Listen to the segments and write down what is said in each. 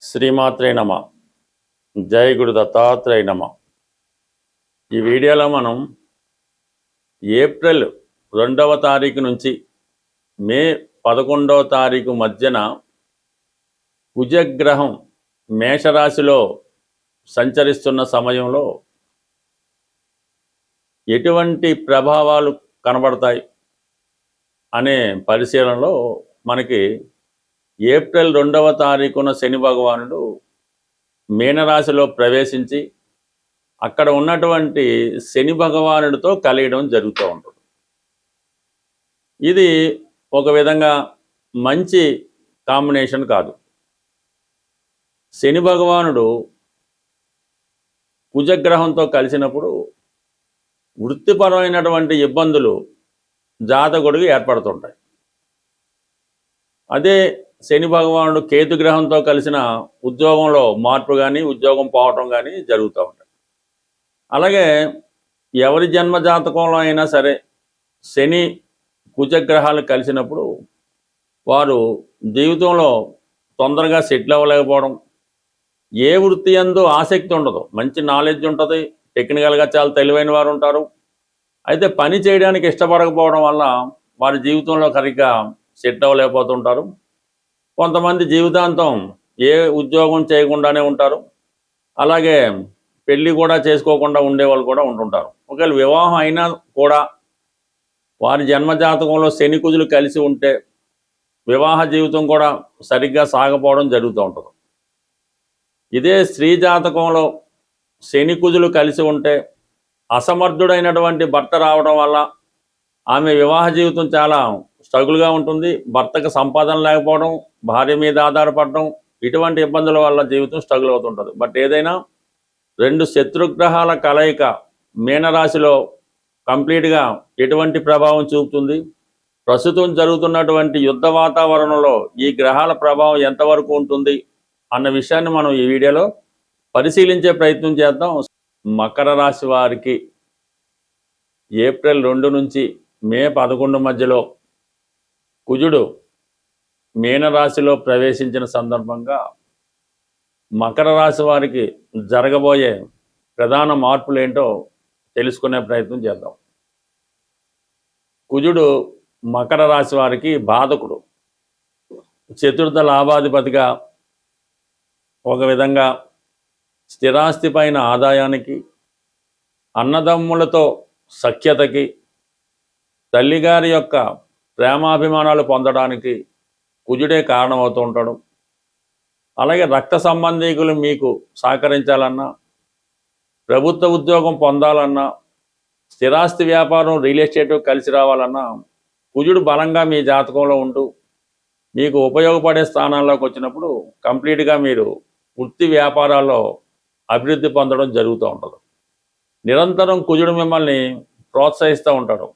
శ్రీమాత్రే నమ. జై గురు దత్తాత్రేయ నమ. ఈ వీడియోలో మనం ఏప్రిల్ 2వ తారీఖు నుంచి మే 11వ తారీఖు మధ్యన కుజగ్రహం మేషరాశిలో సంచరిస్తున్న సమయంలో ఎటువంటి ప్రభావాలు కనబడతాయి అనే పరిశీలనలో మనకి ఏప్రిల్ 2వ తారీఖున శని భగవానుడు మీనరాశిలో ప్రవేశించి అక్కడ ఉన్నటువంటి శని భగవానుడితో కలియడం జరుగుతూ ఉంటుంది. ఇది ఒక విధంగా మంచి కాంబినేషన్ కాదు. శని భగవానుడు కుజగ్రహంతో కలిసినప్పుడు వృత్తిపరమైనటువంటి ఇబ్బందులు జాతకుడికి ఏర్పడుతుంటాయి. అదే శని భగవానుడు కేతుగ్రహంతో కలిసిన ఉద్యోగంలో మార్పు కానీ ఉద్యోగం పోవటం కానీ జరుగుతూ ఉంటాయి. అలాగే ఎవరి జన్మ జాతకంలో అయినా సరే శని కుజగ్రహాలు కలిసినప్పుడు వారు జీవితంలో తొందరగా సెటిల్ అవ్వలేకపోవడం, ఏ వృత్తి యందు ఆసక్తి ఉండదు, మంచి నాలెడ్జ్ ఉంటుంది, టెక్నికల్గా చాలా తెలివైన వారు ఉంటారు, అయితే పని చేయడానికి ఇష్టపడకపోవడం వల్ల వారి జీవితంలో సరిగ్గా సెటిల్ అవ్వలేకపోతుంటారు. కొంతమంది జీవితాంతం ఏ ఉద్యోగం చేయకుండానే ఉంటారు. అలాగే పెళ్ళి కూడా చేసుకోకుండా ఉండేవాళ్ళు కూడా ఉంటుంటారు. ఒకవేళ వివాహం అయినా కూడా వారి జన్మజాతకంలో శని కుజులు కలిసి ఉంటే వివాహ జీవితం కూడా సరిగ్గా సాగపోవడం జరుగుతూ ఉంటుంది. ఇదే స్త్రీ జాతకంలో శని కుజులు కలిసి ఉంటే అసమర్థుడైనటువంటి భర్త రావడం వల్ల ఆమె వివాహ జీవితం చాలా స్ట్రగుల్గా ఉంటుంది. భర్తకు సంపాదన లేకపోవడం, భార్య మీద ఆధారపడడం, ఇటువంటి ఇబ్బందుల వల్ల జీవితం స్ట్రగుల్ అవుతుంటుంది. బట్ ఏదైనా రెండు శత్రుగ్రహాల కలయిక మీనరాశిలో కంప్లీట్గా ఎటువంటి ప్రభావం చూపుతుంది, ప్రస్తుతం జరుగుతున్నటువంటి యుద్ధ వాతావరణంలో ఈ గ్రహాల ప్రభావం ఎంతవరకు ఉంటుంది అన్న విషయాన్ని మనం ఈ వీడియోలో పరిశీలించే ప్రయత్నం చేద్దాం. మకర రాశి వారికి ఏప్రిల్ 2 నుంచి మే 11 మధ్యలో కుజుడు మీనరాశిలో ప్రవేశించిన సందర్భంగా మకర రాశి వారికి జరగబోయే ప్రధాన మార్పులు ఏంటో తెలుసుకునే ప్రయత్నం చేద్దాం. కుజుడు మకర రాశి వారికి బాధకుడు, చతుర్థ లాభాధిపతిగా ఒక విధంగా స్థిరాస్తి పైన ఆదాయానికి, అన్నదమ్ములతో సఖ్యతకి, తల్లిగారి యొక్క ప్రేమాభిమానాలు పొందడానికి కుజుడే కారణమవుతూ ఉంటాడు. అలాగే రక్త సంబంధీకులు మీకు సహకరించాలన్నా, ప్రభుత్వ ఉద్యోగం పొందాలన్నా, స్థిరాస్తి వ్యాపారం రియల్ ఎస్టేట్ కలిసి రావాలన్నా కుజుడు బలంగా మీ జాతకంలో ఉంటూ మీకు ఉపయోగపడే స్థానాల్లోకి వచ్చినప్పుడు కంప్లీట్గా మీరు వృత్తి వ్యాపారాల్లో అభివృద్ధి పొందడం జరుగుతూ ఉంటుంది. నిరంతరం కుజుడు మిమ్మల్ని ప్రోత్సహిస్తూ ఉంటాడు.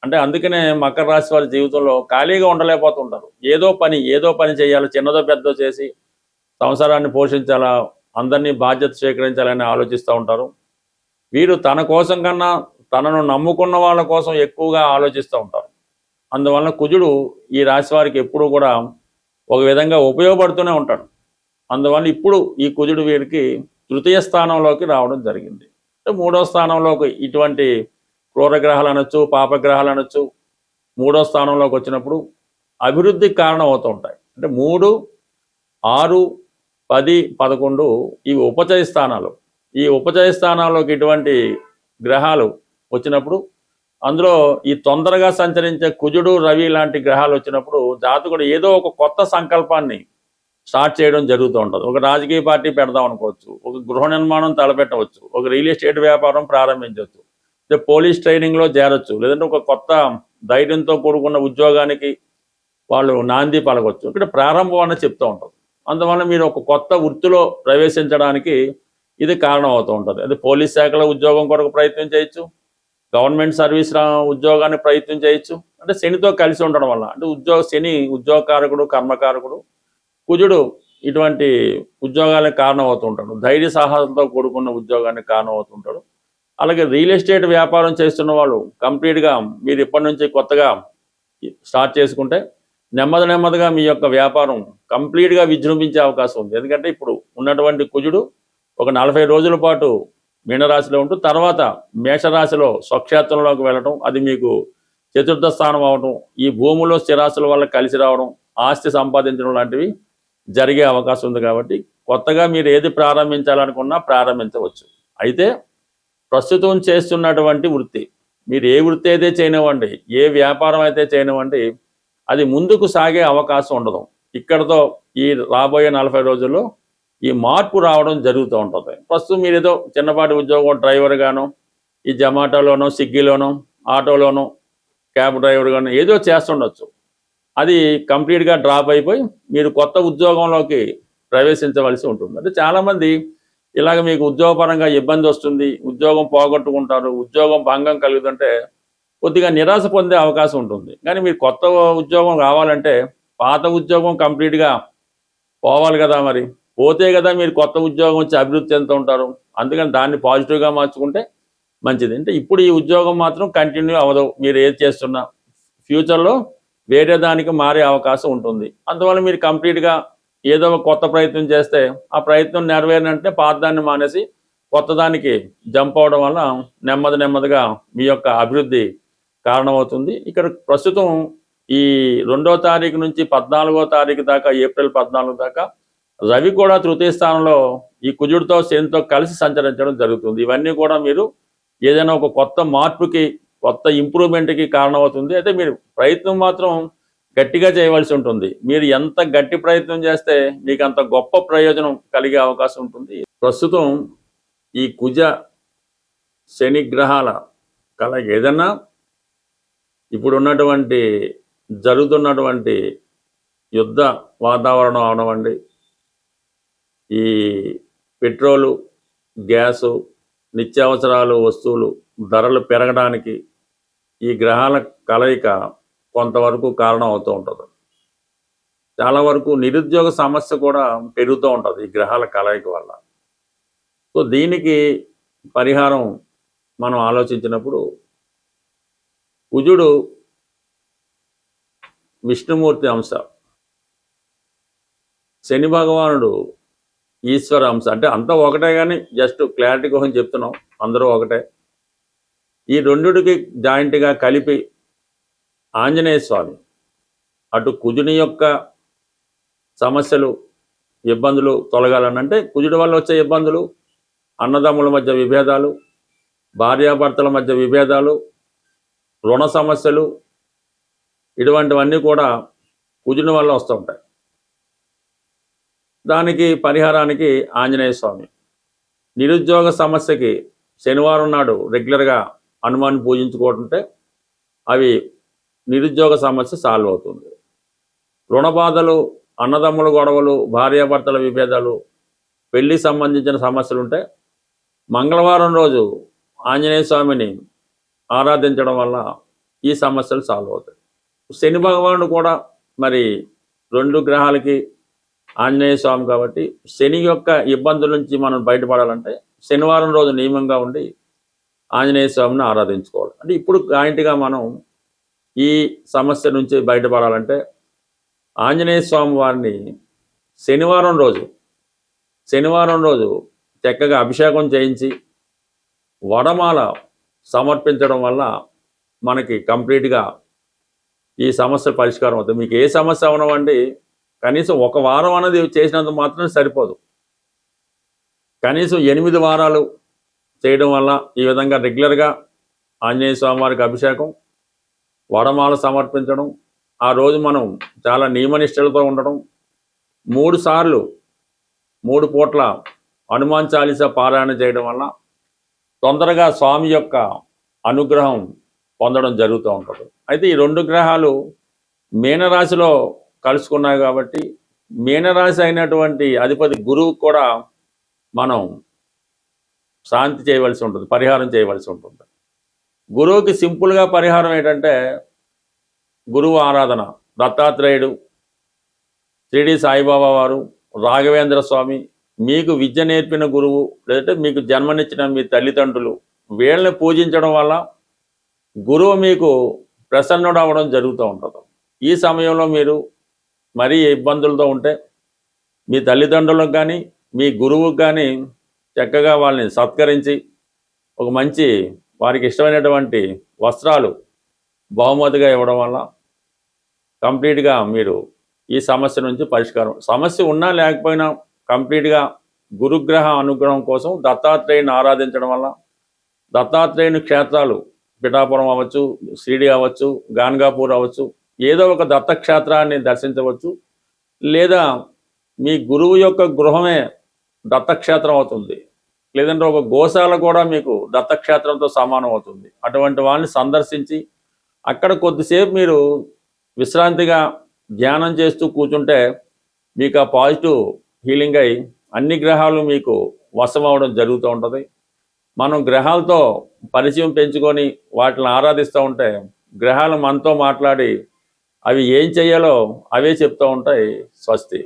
అంటే అందుకనే మకర రాశి వారి జీవితంలో ఖాళీగా ఉండలేకపోతుంటారు. ఏదో పని చేయాలి, చిన్నదో పెద్దదో చేసి సంసారాన్ని పోషించాలా, అందరినీ బాధ్యత స్వీకరించాలని ఆలోచిస్తూ ఉంటారు. వీరు తన కోసం కన్నా తనను నమ్ముకున్న వాళ్ళ కోసం ఎక్కువగా ఆలోచిస్తూ ఉంటారు. అందువలన కుజుడు ఈ రాశి వారికి ఎప్పుడూ కూడా ఒక విధంగా ఉపయోగపడుతూనే ఉంటాడు. అందువల్ల ఇప్పుడు ఈ కుజుడు వీరికి తృతీయ స్థానంలోకి రావడం జరిగింది. మూడో స్థానంలోకి ఇటువంటి క్రూరగ్రహాలు అనొచ్చు, పాపగ్రహాలు అనొచ్చు, మూడో స్థానంలోకి వచ్చినప్పుడు అభివృద్ధికి కారణం అవుతూ ఉంటాయి. అంటే 3, 6, 10, 11 ఇవి ఉపచయ స్థానాలు. ఈ ఉపచయ స్థానాల్లోకి ఇటువంటి గ్రహాలు వచ్చినప్పుడు అందులో ఈ తొందరగా సంచరించే కుజుడు, రవి లాంటి గ్రహాలు వచ్చినప్పుడు జాతకుడు ఏదో ఒక కొత్త సంకల్పాన్ని స్టార్ట్ చేయడం జరుగుతూ ఉంటుంది. ఒక రాజకీయ పార్టీ పెడదాం అనుకోవచ్చు, ఒక గృహ నిర్మాణం తలపెట్టవచ్చు, ఒక రియల్ ఎస్టేట్ వ్యాపారం ప్రారంభించవచ్చు, పోలీస్ ట్రైనింగ్లో చేరొచ్చు, లేదంటే ఒక కొత్త ధైర్యంతో కూడుకున్న ఉద్యోగానికి వాళ్ళు నాంది పలకొచ్చు. ఇక్కడ ప్రారంభం అని చెప్తూ ఉంటుంది. అందువల్ల మీరు ఒక కొత్త వృత్తిలో ప్రవేశించడానికి ఇది కారణం అవుతూ ఉంటుంది. అది పోలీస్ శాఖలో ఉద్యోగం కొరకు ప్రయత్నం చేయొచ్చు, గవర్నమెంట్ సర్వీస్ ఉద్యోగాన్ని ప్రయత్నం చేయొచ్చు. అంటే శనితో కలిసి ఉండడం వల్ల, అంటే శని ఉద్యోగకారకుడు, కర్మకారకుడు, కుజుడు ఇటువంటి ఉద్యోగాలకు కారణం అవుతుంటాడు. ధైర్య సాహసంతో కూడుకున్న ఉద్యోగానికి కారణం అవుతుంటాడు. అలాగే రియల్ ఎస్టేట్ వ్యాపారం చేస్తున్న వాళ్ళు కంప్లీట్గా మీరు ఇప్పటి నుంచి కొత్తగా స్టార్ట్ చేసుకుంటే నెమ్మది నెమ్మదిగా మీ యొక్క వ్యాపారం కంప్లీట్గా విజృంభించే అవకాశం ఉంది. ఎందుకంటే ఇప్పుడు ఉన్నటువంటి కుజుడు ఒక 40 రోజుల పాటు మీనరాశిలో ఉంటూ తర్వాత మేషరాశిలో స్వక్షేత్రంలోకి వెళ్ళటం, అది మీకు చతుర్థ స్థానం అవటం, ఈ భూములో స్థిరాస్తుల వల్ల కలిసి రావడం, ఆస్తి సంపాదించడం లాంటివి జరిగే అవకాశం ఉంది. కాబట్టి కొత్తగా మీరు ఏది ప్రారంభించాలనుకున్నా ప్రారంభించవచ్చు. అయితే ప్రస్తుతం చేస్తున్నటువంటి వృత్తి, మీరు ఏ వృత్తి అయితే చేయనివ్వండి, ఏ వ్యాపారం అయితే చేయనివ్వండి, అది ముందుకు సాగే అవకాశం ఉండదు. ఇక్కడతో ఈ రాబోయే 40 రోజుల్లో ఈ మార్పు రావడం జరుగుతూ ఉంటుంది. ప్రస్తుతం మీరు ఏదో చిన్నపాటి ఉద్యోగం డ్రైవర్గానో, ఈ జొమాటోలోనో, స్విగ్గీలోనో, ఆటోలోనో, క్యాబ్ డ్రైవర్గానో ఏదో చేస్తుండొచ్చు. అది కంప్లీట్గా డ్రాప్ అయిపోయి మీరు కొత్త ఉద్యోగంలోకి ప్రవేశించవలసి ఉంటుంది. అంటే చాలామంది ఇలాగ మీకు ఉద్యోగపరంగా ఇబ్బంది వస్తుంది, ఉద్యోగం పోగొట్టుకుంటారు, ఉద్యోగం భంగం కలుగుతుంటే కొద్దిగా నిరాశ పొందే అవకాశం ఉంటుంది. కానీ మీరు కొత్త ఉద్యోగం కావాలంటే పాత ఉద్యోగం కంప్లీట్గా పోవాలి కదా, మరి పోతే కదా మీరు కొత్త ఉద్యోగం వచ్చి అభివృద్ధి చెందుతూ ఉంటారు. అందుకని దాన్ని పాజిటివ్గా మార్చుకుంటే మంచిది. అంటే ఇప్పుడు ఈ ఉద్యోగం మాత్రం కంటిన్యూ అవ్వదు, మీరు ఏది చేస్తున్నా ఫ్యూచర్లో వేరే దానికి మారే అవకాశం ఉంటుంది. అందువల్ల మీరు కంప్లీట్గా ఏదో ఒక కొత్త ప్రయత్నం చేస్తే ఆ ప్రయత్నం నెరవేరినంటే పాత దాన్ని మానేసి కొత్త దానికి జంప్ అవడం వల్ల నెమ్మది నెమ్మదిగా మీ యొక్క అభివృద్ధి కారణమవుతుంది. ఇక్కడ ప్రస్తుతం ఈ 2వ తారీఖు నుంచి 14వ తారీఖు దాకా, ఏప్రిల్ 14 దాకా రవి కూడా తృతీయ స్థానంలో ఈ కుజుడితో శనితో కలిసి సంచరించడం జరుగుతుంది. ఇవన్నీ కూడా మీరు ఏదైనా ఒక కొత్త మార్పుకి, కొత్త ఇంప్రూవ్మెంట్కి కారణమవుతుంది. అయితే మీరు ప్రయత్నం మాత్రం గట్టిగా చేయవలసి ఉంటుంది. మీరు ఎంత గట్టి ప్రయత్నం చేస్తే మీకు అంత గొప్ప ప్రయోజనం కలిగే అవకాశం ఉంటుంది. ప్రస్తుతం ఈ కుజ శని గ్రహాల కలయిక ఏదన్నా ఇప్పుడు ఉన్నటువంటి జరుగుతున్నటువంటి యుద్ధ వాతావరణం అవనవండి, ఈ పెట్రోలు, గ్యాసు, నిత్యావసరాలు వస్తువులు ధరలు పెరగడానికి ఈ గ్రహాల కలయిక కొంతవరకు కారణం అవుతూ ఉంటుంది. చాలా వరకు నిరుద్యోగ సమస్య కూడా పెరుగుతూ ఉంటుంది ఈ గ్రహాల కలయిక వల్ల. సో దీనికి పరిహారం మనం ఆలోచించినప్పుడు కుజుడు విష్ణుమూర్తి అంశ, శని భగవానుడు ఈశ్వర అంశ. అంటే అంతా ఒకటే, కానీ జస్ట్ క్లారిటీ కోసం చెప్తున్నాం, అందరూ ఒకటే. ఈ రెండుకి జాయింట్గా కలిపి ఆంజనేయ స్వామి అటు కుజుని యొక్క సమస్యలు, ఇబ్బందులు తొలగాలనంటే కుజుడి వల్ల వచ్చే ఇబ్బందులు, అన్నదమ్ముల మధ్య విభేదాలు, భార్యాభర్తల మధ్య విభేదాలు, రుణ సమస్యలు, ఇటువంటివన్నీ కూడా కుజుని వల్ల వస్తూ ఉంటాయి. దానికి పరిహారానికి ఆంజనేయ స్వామి. నిరుద్యోగ సమస్యకి శనివారం నాడు రెగ్యులర్గా హనుమాన్ని పూజించుకుంటుంటే అవి నిరుద్యోగ సమస్య సాల్వ్ అవుతుంది. రుణ బాధలు, అన్నదమ్ముల గొడవలు, భార్యాభర్తల విభేదాలు, పెళ్లి సంబంధించిన సమస్యలు ఉంటే మంగళవారం రోజు ఆంజనేయ స్వామిని ఆరాధించడం వల్ల ఈ సమస్యలు సాల్వ్ అవుతాయి. శని భగవానుడు కూడా మరి 2 గ్రహాలకి ఆంజనేయ స్వామి కాబట్టి శని యొక్క ఇబ్బందుల నుంచి మనం బయటపడాలంటే శనివారం రోజు నియమంగా ఉండి ఆంజనేయ స్వామిని ఆరాధించుకోవాలి. అంటే ఇప్పుడు జాయింట్గా మనం ఈ సమస్య నుంచి బయటపడాలంటే ఆంజనేయ స్వామి వారిని శనివారం రోజు చక్కగా అభిషేకం చేయించి వడమాల సమర్పించడం వల్ల మనకి కంప్లీట్గా ఈ సమస్య పరిష్కారం అవుతుంది. మీకు ఏ సమస్య అవనవండి, కనీసం 1 వారం అనేది చేసినందుకు మాత్రం సరిపోదు. కనీసం 8 వారాలు చేయడం వల్ల ఈ విధంగా రెగ్యులర్గా ఆంజనేయ స్వామి వారికి అభిషేకం, వడమాల సమర్పించడం, ఆ రోజు మనం చాలా నియమనిష్టలతో ఉండడం, 3 సార్లు 3 పూట్ల హనుమాన్ చాలీసా పారాయణ చేయడం వల్ల తొందరగా స్వామి యొక్క అనుగ్రహం పొందడం జరుగుతూ ఉంటుంది. అయితే ఈ 2 గ్రహాలు మీనరాశిలో కలుసుకున్నాయి కాబట్టి మీనరాశి అయినటువంటి అధిపతి గురువు కూడా మనం శాంతి చేయవలసి ఉంటుంది, పరిహారం చేయవలసి ఉంటుంది. గురువుకి సింపుల్గా పరిహారం ఏంటంటే గురువు ఆరాధన, దత్తాత్రేయుడు, షిరిడి సాయిబాబా వారు, రాఘవేంద్ర స్వామి, మీకు విద్య నేర్పిన గురువు, లేదంటే మీకు జన్మనిచ్చిన మీ తల్లిదండ్రులు, వీళ్ళని పూజించడం వల్ల గురువు మీకు ప్రసన్నుడు అవ్వడం జరుగుతూ ఉంటుంది. ఈ సమయంలో మీరు మరీ ఇబ్బందులతో ఉంటే మీ తల్లిదండ్రులకు కానీ మీ గురువుకు కానీ చక్కగా వాళ్ళని సత్కరించి ఒక మంచి వారికి ఇష్టమైనటువంటి వస్త్రాలు బహుమతిగా ఇవ్వడం వల్ల కంప్లీట్గా మీరు ఈ సమస్య నుంచి పరిష్కారం, సమస్య ఉన్నా లేకపోయినా కంప్లీట్గా గురుగ్రహ అనుగ్రహం కోసం దత్తాత్రేయుని ఆరాధించడం వల్ల దత్తాత్రేయుని క్షేత్రాలు పిఠాపురం అవ్వచ్చు, షిరిడి అవ్వచ్చు, గాన్గాపూర్ అవ్వచ్చు, ఏదో ఒక దత్తక్షేత్రాన్ని దర్శించవచ్చు. లేదా మీ గురువు యొక్క గృహమే దత్తక్షేత్రం అవుతుంది, లేదంటే ఒక గోశాల కూడా మీకు దత్తక్షేత్రంతో సమానం అవుతుంది. అటువంటి వాళ్ళని సందర్శించి అక్కడ కొద్దిసేపు మీరు విశ్రాంతిగా ధ్యానం చేస్తూ కూర్చుంటే మీకు ఆ పాజిటివ్ హీలింగ్ అయి అన్ని గ్రహాలు మీకు వశం అవ్వడం జరుగుతూ ఉంటుంది. మనం గ్రహాలతో పరిచయం పెంచుకొని వాటిని ఆరాధిస్తూ ఉంటే గ్రహాలు మనతో మాట్లాడి అవి ఏం చేయాలో అవే చెప్తూ ఉంటాయి. స్వస్తి.